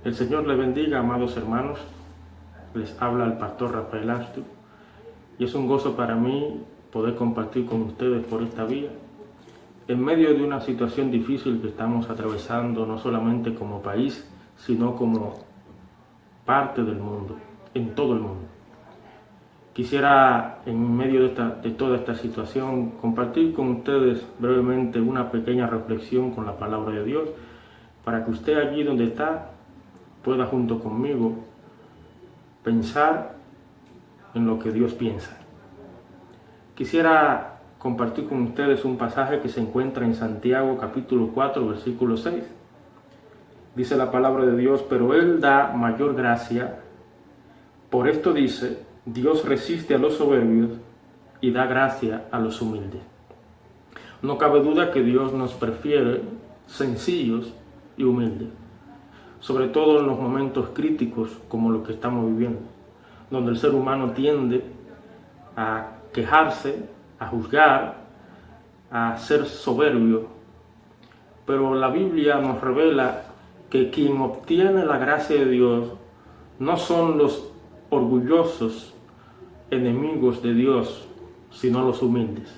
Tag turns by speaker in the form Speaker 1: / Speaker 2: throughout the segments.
Speaker 1: El Señor les bendiga, amados hermanos. Les habla el pastor Rafael Astro y es un gozo para mí poder compartir con ustedes por esta vía en medio de una situación difícil que estamos atravesando, no solamente como país, sino como parte del mundo, en todo el mundo. Quisiera, en medio de toda esta situación, compartir con ustedes brevemente una pequeña reflexión con la palabra de Dios, para que usted allí donde está pueda junto conmigo pensar en lo que Dios piensa. Quisiera compartir con ustedes un pasaje que se encuentra en Santiago capítulo 4, versículo 6. Dice la palabra de Dios: pero Él da mayor gracia. Por esto dice: Dios resiste a los soberbios y da gracia a los humildes. No cabe duda que Dios nos prefiere sencillos y humildes, sobre todo en los momentos críticos como los que estamos viviendo, donde el ser humano tiende a quejarse, a juzgar, a ser soberbio. Pero la Biblia nos revela que quien obtiene la gracia de Dios no son los orgullosos enemigos de Dios, sino los humildes.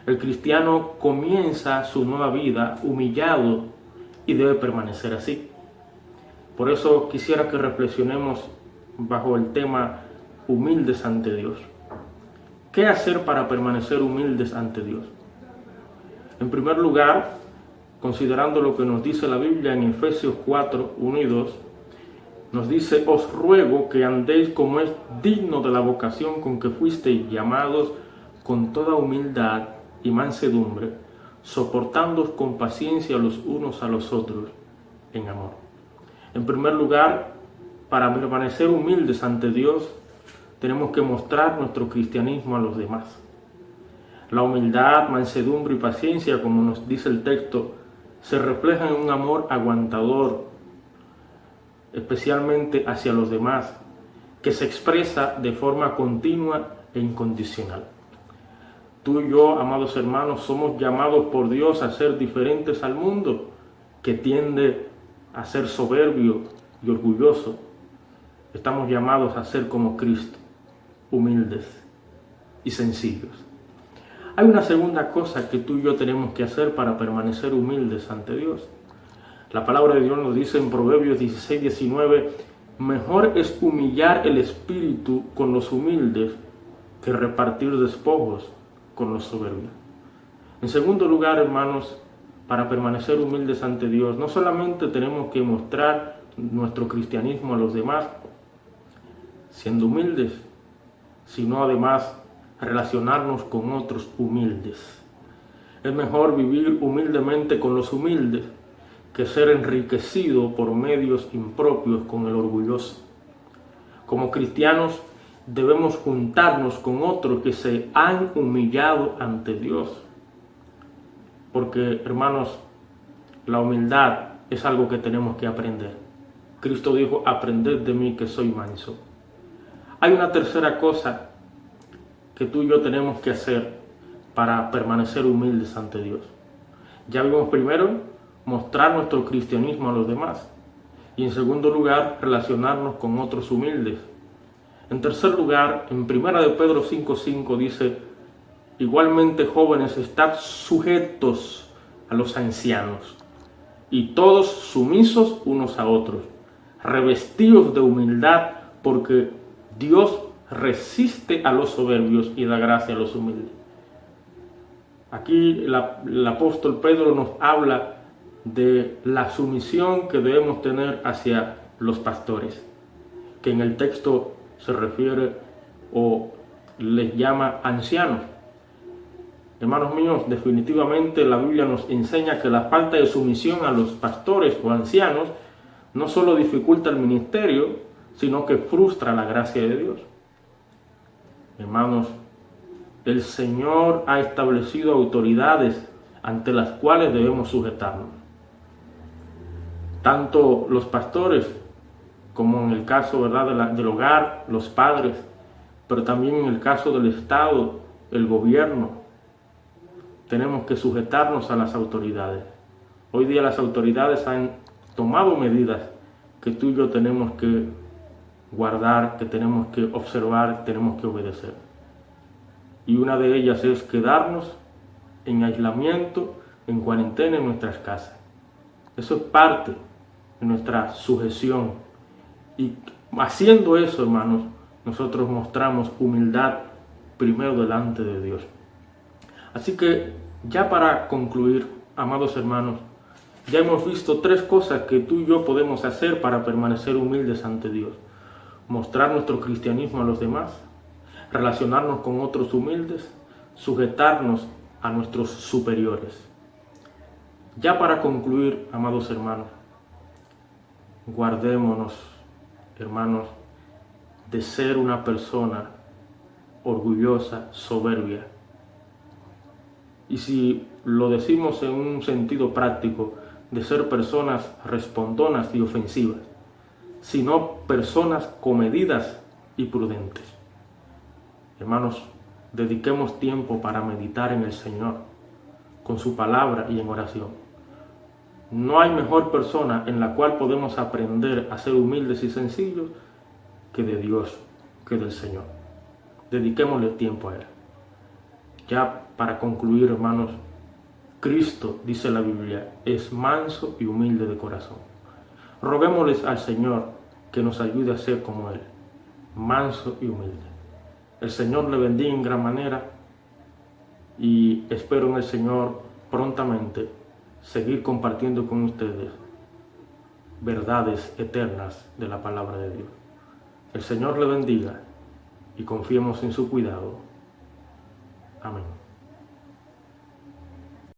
Speaker 1: El cristiano comienza su nueva vida humillado y debe permanecer así. Por eso quisiera que reflexionemos bajo el tema humildes ante Dios. ¿Qué hacer para permanecer humildes ante Dios? En primer lugar, considerando lo que nos dice la Biblia en Efesios 4, 1 y 2, nos dice: os ruego que andéis como es digno de la vocación con que fuisteis llamados, con toda humildad y mansedumbre, soportándoos con paciencia los unos a los otros en amor. En primer lugar, para permanecer humildes ante Dios, tenemos que mostrar nuestro cristianismo a los demás. La humildad, mansedumbre y paciencia, como nos dice el texto, se reflejan en un amor aguantador, especialmente hacia los demás, que se expresa de forma continua e incondicional. Tú y yo, amados hermanos, somos llamados por Dios a ser diferentes al mundo, que tiende a ser soberbio y orgulloso. Estamos llamados a ser como Cristo, humildes y sencillos. Hay una segunda cosa que tú y yo tenemos que hacer para permanecer humildes ante Dios. La palabra de Dios nos dice en Proverbios 16, 19: mejor es humillar el espíritu con los humildes que repartir despojos con los soberbios. En segundo lugar, hermanos, para permanecer humildes ante Dios, no solamente tenemos que mostrar nuestro cristianismo a los demás siendo humildes, sino además relacionarnos con otros humildes. Es mejor vivir humildemente con los humildes que ser enriquecido por medios impropios con el orgulloso. Como cristianos debemos juntarnos con otros que se han humillado ante Dios. Porque, hermanos, la humildad es algo que tenemos que aprender. Cristo dijo: aprended de mí que soy manso. Hay una tercera cosa que tú y yo tenemos que hacer para permanecer humildes ante Dios. Ya vimos primero mostrar nuestro cristianismo a los demás, y en segundo lugar relacionarnos con otros humildes. En tercer lugar, en 1 de Pedro 5:5 dice: igualmente, jóvenes, estad sujetos a los ancianos, y todos sumisos unos a otros, revestidos de humildad, porque Dios resiste a los soberbios y da gracia a los humildes. Aquí el apóstol Pedro nos habla de la sumisión que debemos tener hacia los pastores, que en el texto se refiere o les llama ancianos. Hermanos míos, definitivamente la Biblia nos enseña que la falta de sumisión a los pastores o ancianos no solo dificulta el ministerio, sino que frustra la gracia de Dios. Hermanos, el Señor ha establecido autoridades ante las cuales debemos sujetarnos. Tanto los pastores, como en el caso, ¿verdad?, del hogar, los padres, pero también en el caso del Estado, el gobierno, tenemos que sujetarnos a las autoridades. Hoy día las autoridades han tomado medidas que tú y yo tenemos que guardar, que tenemos que observar, tenemos que obedecer. Y una de ellas es quedarnos en aislamiento, en cuarentena en nuestras casas. Eso es parte de nuestra sujeción. Y haciendo eso, hermanos, nosotros mostramos humildad primero delante de Dios. Así que ya para concluir, amados hermanos, ya hemos visto 3 cosas que tú y yo podemos hacer para permanecer humildes ante Dios. Mostrar nuestro cristianismo a los demás, relacionarnos con otros humildes, sujetarnos a nuestros superiores. Ya para concluir, amados hermanos, guardémonos, hermanos, de ser una persona orgullosa, soberbia. Y si lo decimos en un sentido práctico, de ser personas respondonas y ofensivas, sino personas comedidas y prudentes. Hermanos, dediquemos tiempo para meditar en el Señor, con su palabra y en oración. No hay mejor persona en la cual podemos aprender a ser humildes y sencillos que de Dios, que del Señor. Dediquémosle tiempo a Él. Ya para concluir, hermanos, Cristo, dice la Biblia, es manso y humilde de corazón. Roguémosles al Señor que nos ayude a ser como Él, manso y humilde. El Señor le bendiga en gran manera y espero en el Señor prontamente seguir compartiendo con ustedes verdades eternas de la palabra de Dios. El Señor le bendiga y confiemos en su cuidado. Amén.